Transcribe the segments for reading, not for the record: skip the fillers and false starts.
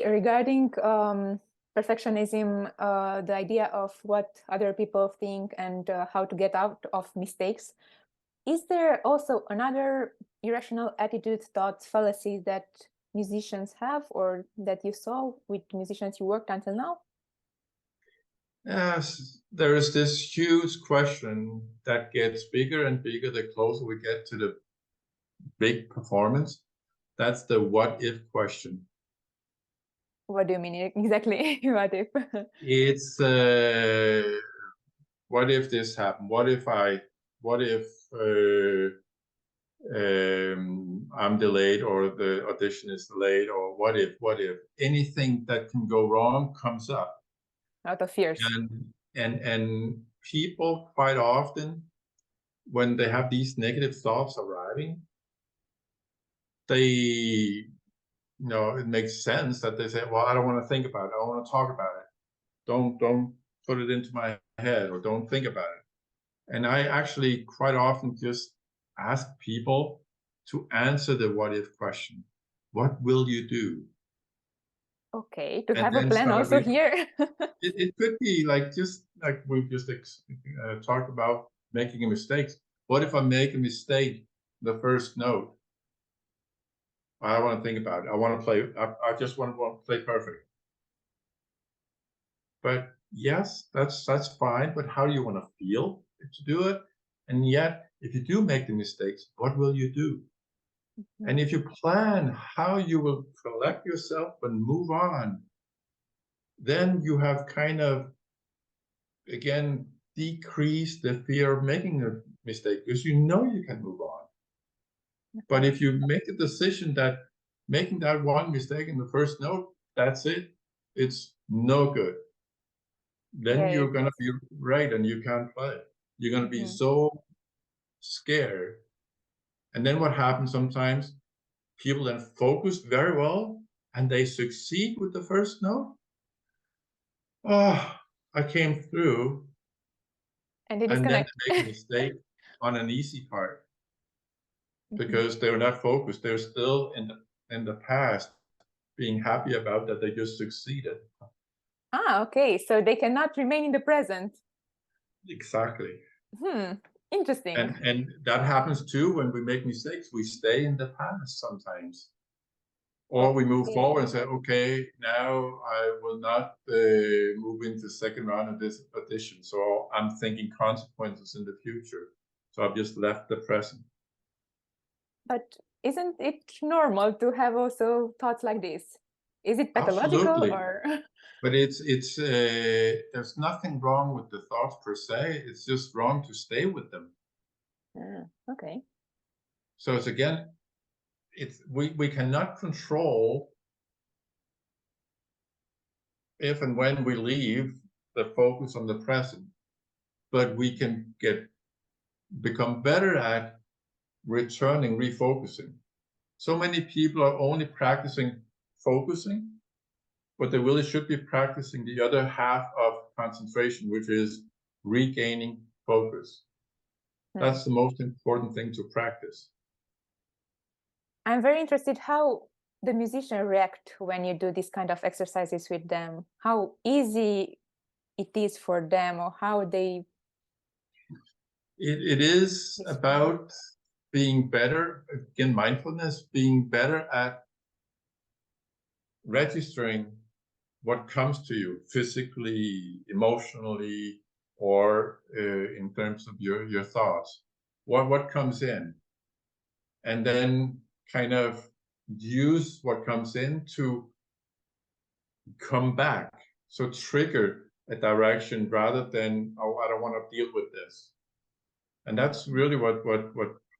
regarding perfectionism, the idea of what other people think and how to get out of mistakes. Is there also another irrational attitude, thoughts, fallacies that musicians have, or that you saw with musicians you worked until now? Yes, there is this huge question that gets bigger and bigger the closer we get to the big performance. That's the what if question. What do you mean exactly? What if? It's what if this happened? What if I'm delayed, or the audition is delayed, or what if anything that can go wrong comes up. Out of fears. And people quite often, when they have these negative thoughts arriving, they, it makes sense that they say, well, I don't want to think about it. I don't want to talk about it. Don't put it into my head, or don't think about it. And I actually quite often just ask people to answer the what if question. What will you do? Okay, to have a plan also here. It could be just like we've just talked about making a mistake. What if I make a mistake the first note? I don't want to think about it. I want to play. I just want to play perfect. But yes, that's fine. But how do you want to feel to do it? And yet, if you do make the mistakes, what will you do? Mm-hmm. And if you plan how you will collect yourself and move on, then you have kind of, again, decreased the fear of making a mistake, because you know you can move on. Okay. But if you make the decision that making that one mistake in the first note, that's it, it's no good, then you're going to be right and you can't play. You're going to be so scared. And then what happens sometimes, people then focus very well and they succeed with the first note. Oh, I came through. And then they make a mistake on an easy part, because they're not focused. They're still in the past, being happy about that they just succeeded. Ah, okay. So they cannot remain in the present. Exactly. Interesting. And that happens too when we make mistakes. We stay in the past sometimes. Or we move forward and say, okay, now I will not move into the second round of this audition. So I'm thinking consequences in the future. So I've just left the present. But isn't it normal to have also thoughts like this? Is it pathological? Absolutely. Or? But it's there's nothing wrong with the thoughts per se. It's just wrong to stay with them. Okay. So it's again, we cannot control if and when we leave the focus on the present, but we can become better at returning, refocusing. So many people are only practicing focusing, but they really should be practicing the other half of concentration, which is regaining focus. That's the most important thing to practice. I'm very interested how the musicians react when you do this kind of exercises with them. How easy it is for them, or how they... It is about being better, again, mindfulness, being better at registering what comes to you physically, emotionally, or in terms of your thoughts, what comes in, and then kind of use what comes in to come back. So trigger a direction rather than, oh, I don't want to deal with this. And that's really what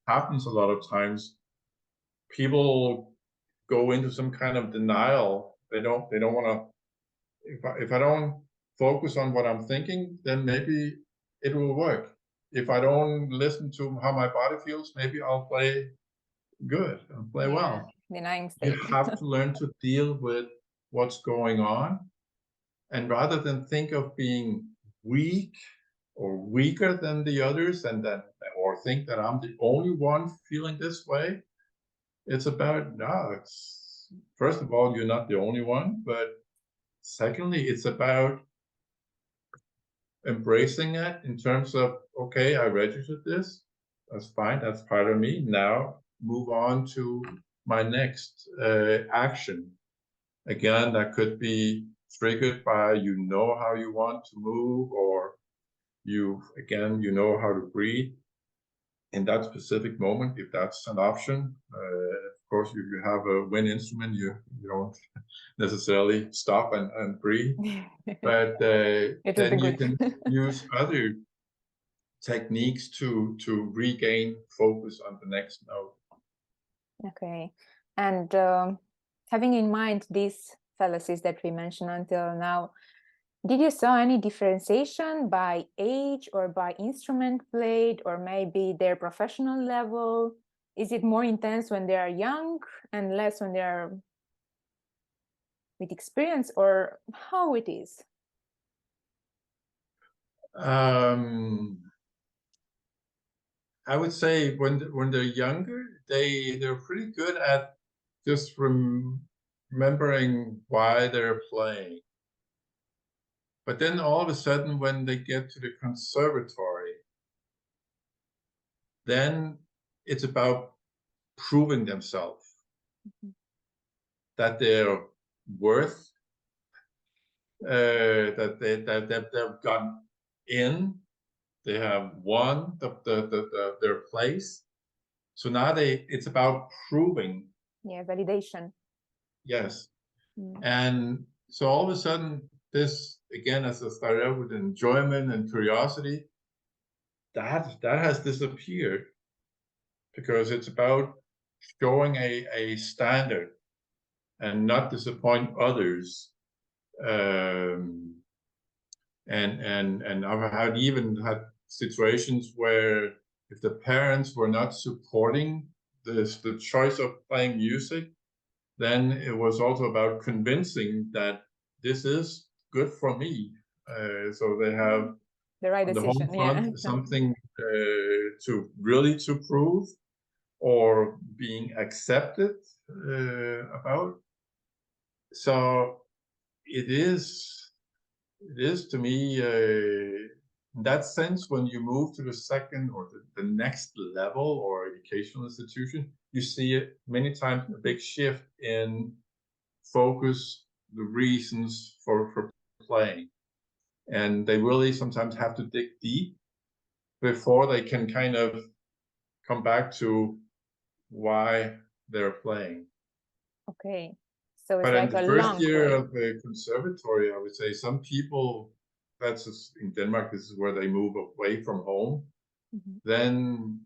happens a lot of times. People go into some kind of denial. They don't want to. If I don't focus on what I'm thinking, then maybe it will work. If I don't listen to how my body feels, maybe I'll play good and play well. Denying state. You have to learn to deal with what's going on, and rather than think of being weak or weaker than the others, or think that I'm the only one feeling this way, it's about, no, first of all, you're not the only one, but secondly, it's about embracing it in terms of, okay, I registered this, that's fine, that's part of me. Now move on to my next action. Again, that could be triggered by you know how you want to move, or you know how to breathe in that specific moment, if that's an option. Of course, if you have a wind instrument, you don't necessarily stop and breathe, but then you can use other techniques to regain focus on the next note. Okay, and having in mind these fallacies that we mentioned until now, did you saw any differentiation by age or by instrument played, or maybe their professional level? Is it more intense when they are young and less when they are with experience, or how it is? I would say when they're younger, they're pretty good at just remembering why they're playing. But then all of a sudden, when they get to the conservatory, then it's about proving themselves, that they're worth, that they've gotten in, they have won their place. So now it's about proving. Yeah, validation. Yes. And so all of a sudden, this, again, as I started out with enjoyment and curiosity, that has disappeared, because it's about showing a standard and not disappoint others. And I've even had situations where if the parents were not supporting the choice of playing music, then it was also about convincing that this is good for me. So they have the right decision, the home front, something to prove, or being accepted about. So it is to me, in that sense, when you move to the second or the next level or educational institution, you see it many times, a big shift in focus, the reasons for playing. And they really sometimes have to dig deep before they can kind of come back to why they're playing. Okay. So it's but like in the a first long year way. of the conservatory, I would say some people, that's just in Denmark, this is where they move away from home. Then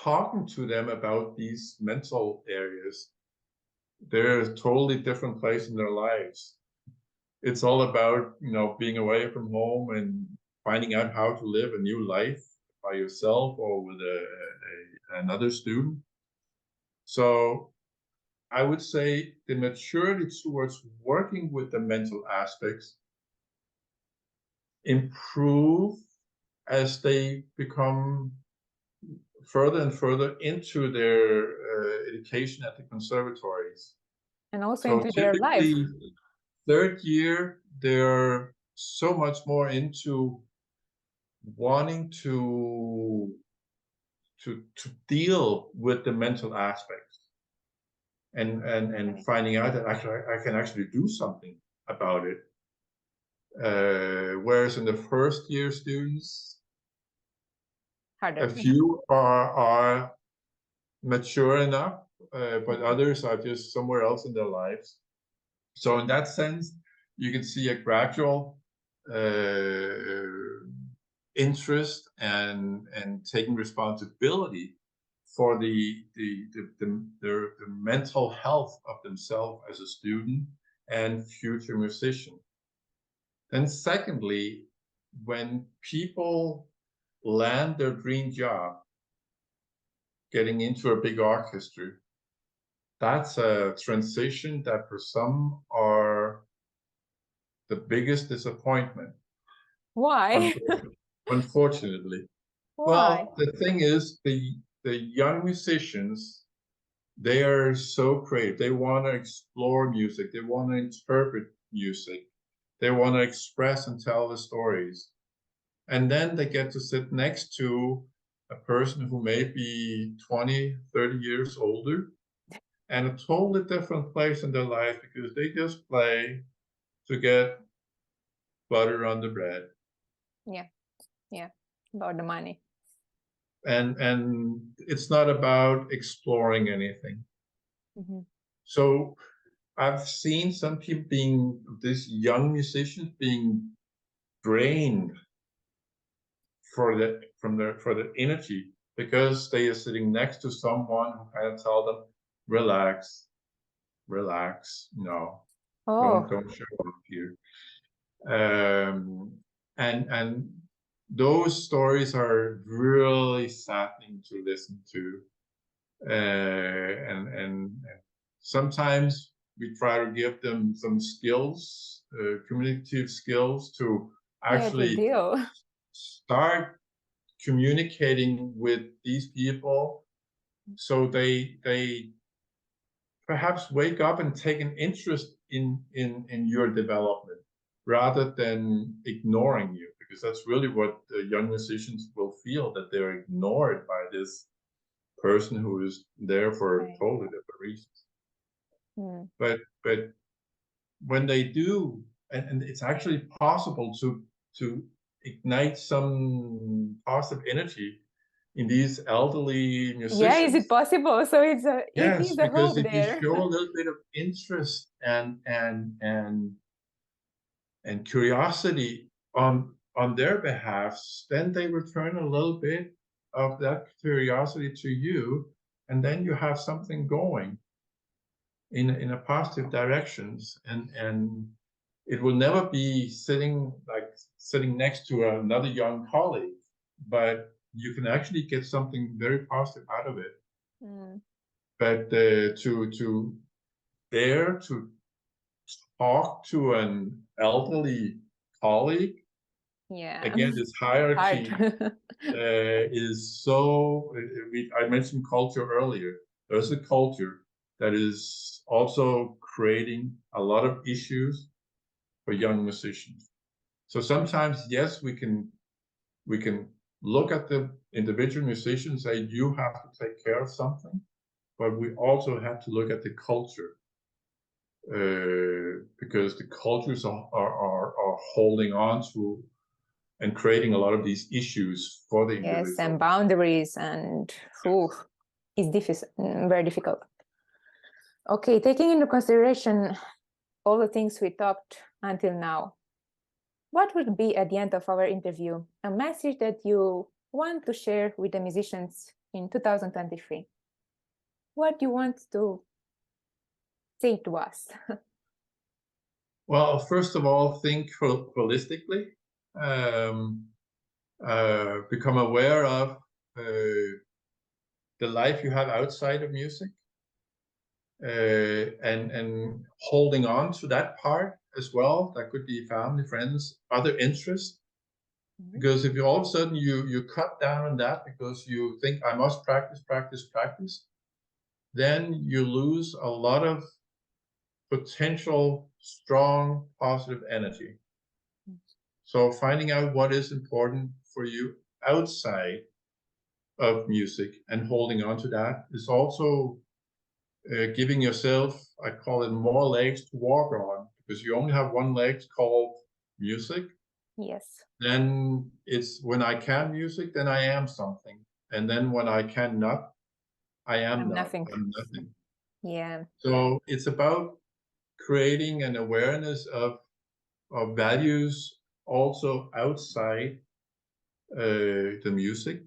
talking to them about these mental areas, they're a totally different place in their lives. It's all about, being away from home and finding out how to live a new life by yourself or with another student. So I would say the maturity towards working with the mental aspects improve as they become further and further into their education at the conservatories. And also So into their life. typically, third year, they're so much more into wanting to deal with the mental aspects and finding out that I can actually do something about it. Whereas in the first year students, Harder. a few are mature enough, but others are just somewhere else in their lives. So in that sense, you can see a gradual interest and taking responsibility for the mental health of themselves as a student and future musician. And secondly, when people land their dream job, getting into a big orchestra, that's a transition that for some are the biggest disappointment. Why? Unfortunately. Why? Well, the thing is, the young musicians, they are so creative. They want to explore music. They want to interpret music. They want to express and tell the stories. And then they get to sit next to a person who may be 20, 30 years older and a totally different place in their life because they just play to get butter on the bread. Yeah, yeah, about the money. And it's not about exploring anything. Mm-hmm. So I've seen some people these young musicians being drained for the energy because they are sitting next to someone who kind of tell them, relax, Oh, don't show up here. And those stories are really saddening to listen to. And sometimes we try to give them some skills, communicative skills to yeah, the actually deal. start communicating with these people so they perhaps wake up and take an interest in your development rather than ignoring you, because that's really what the young musicians will feel, that they're ignored by this person who is there for Right. totally different reasons. Mm. But when they do, and it's actually possible to ignite some positive energy in these elderly Yeah, is it musicians. possible? So it Yes, is a because hope if you there. show a little bit of interest and curiosity on their behalf, then they return a little bit of that curiosity to you, and then you have something going in a positive directions, and it will never be sitting next to another young colleague, but you can actually get something very positive out of it. Mm. But to dare to talk to an elderly colleague, Yeah, again, this hard. hierarchy is so. I mentioned culture earlier. There's a culture that is also creating a lot of issues for young musicians. So sometimes, yes, we can look at the individual musician and say, you have to take care of something, but we also have to look at the culture, because the cultures are holding on to and creating a lot of these issues for the Yes, and individual. boundaries and it's very difficult. Okay, taking into consideration all the things we talked until now, what would be at the end of our interview a message that you want to share with the musicians in 2023? What do you want to say to us? Well, first of all, think holistically. Become aware of the life you have outside of music, and holding on to that part as well. That could be family, friends, other interests. Because if you all of a sudden you cut down on that because you think I must practice, then you lose a lot of potential strong positive energy. So finding out what is important for you outside of music and holding on to that is also giving yourself, I call it, more legs to walk on, because you only have one leg called music. Yes. Then it's when I can music, then I am something. And then when I cannot, I am I'm not. nothing. I'm nothing. Yeah. So it's about creating an awareness of values also outside the music,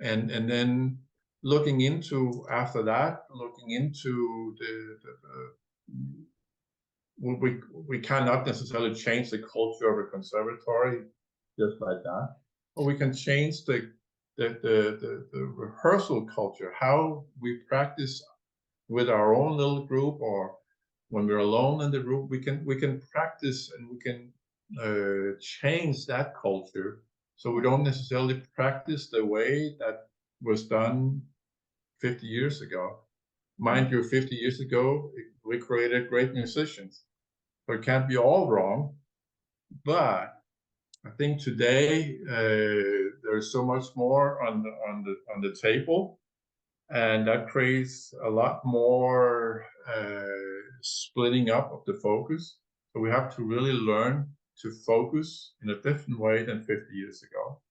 and then looking into after that, looking into we cannot necessarily change the culture of a conservatory just like that, but we can change the rehearsal culture, how we practice with our own little group, or when we're alone in the group, we can practice and we can change that culture, so we don't necessarily practice the way that was done 50 years ago. Mind you, 50 years ago, we created great musicians. So it can't be all wrong. But I think today there's so much more on the table, and that creates a lot more splitting up of the focus. So we have to really learn to focus in a different way than 50 years ago.